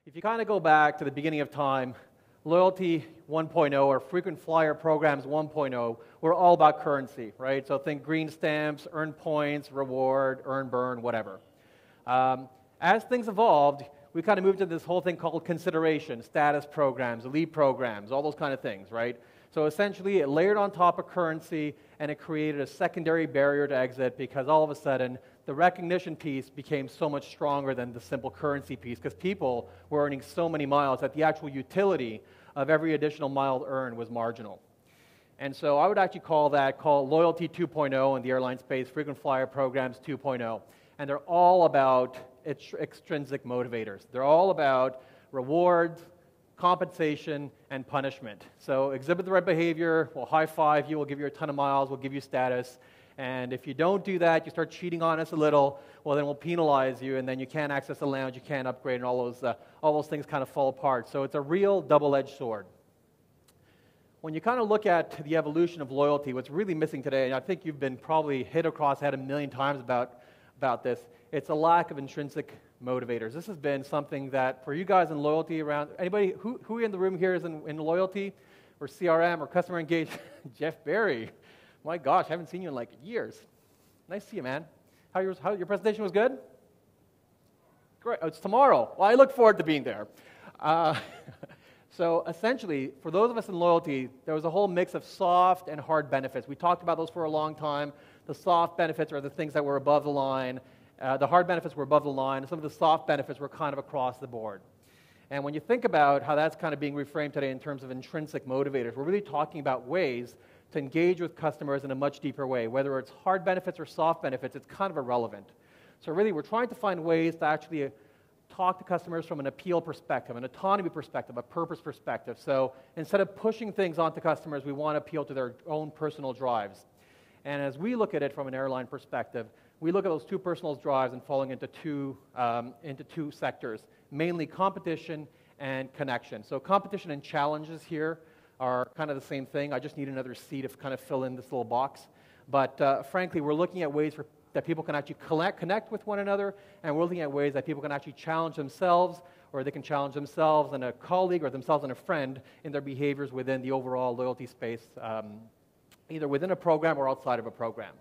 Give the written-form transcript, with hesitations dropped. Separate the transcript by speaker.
Speaker 1: If you kind of go back to the beginning of time, Loyalty 1.0 or frequent flyer programs 1.0 were all about currency, right? So think green stamps, earn points, reward, earn, burn, whatever. As things evolved, we kind of moved to this whole thing called consideration, status programs, elite programs, all those kind of things, right? So essentially, it layered on top of currency, and it created a secondary barrier to exit because all of a sudden, the recognition piece became so much stronger than the simple currency piece because people were earning so many miles that the actual utility of every additional mile earned was marginal. And so I would actually call Loyalty 2.0 in the airline space, frequent flyer programs 2.0. And they're all about extrinsic motivators. They're all about rewards, compensation, and punishment. So exhibit the right behavior, we'll high five you, we'll give you a ton of miles, we'll give you status. And if you don't do that, you start cheating on us a little, well then we'll penalize you, and then you can't access the lounge, you can't upgrade, and all those things kind of fall apart. So it's a real double-edged sword. When you kind of look at the evolution of loyalty, what's really missing today, and I think you've been probably hit across the head a million times about this, it's a lack of intrinsic motivators. This has been something that, for you guys in loyalty around, anybody, who in the room here is in loyalty, or CRM, or customer engagement? Jeff Barry. My gosh, I haven't seen you in like years. Nice to see you, man. How your presentation was good? Great. Oh, it's tomorrow. Well, I look forward to being there. So essentially, for those of us in loyalty, there was a whole mix of soft and hard benefits. We talked about those for a long time. The soft benefits are the things that were above the line. The hard benefits were above the line. And some of the soft benefits were kind of across the board. And when you think about how that's kind of being reframed today in terms of intrinsic motivators, we're really talking about ways to engage with customers in a much deeper way. Whether it's hard benefits or soft benefits, it's kind of irrelevant. So really, we're trying to find ways to actually talk to customers from an appeal perspective, an autonomy perspective, a purpose perspective. So instead of pushing things onto customers, we want to appeal to their own personal drives. And as we look at it from an airline perspective, we look at those two personal drives and falling into two sectors, mainly competition and connection. So competition and challenges here are kind of the same thing. I just need another C to kind of fill in this little box. But frankly, we're looking at ways that people can actually connect with one another, and we're looking at ways that people can actually challenge themselves, or they can challenge themselves and a colleague, or themselves and a friend in their behaviors within the overall loyalty space, either within a program or outside of a program.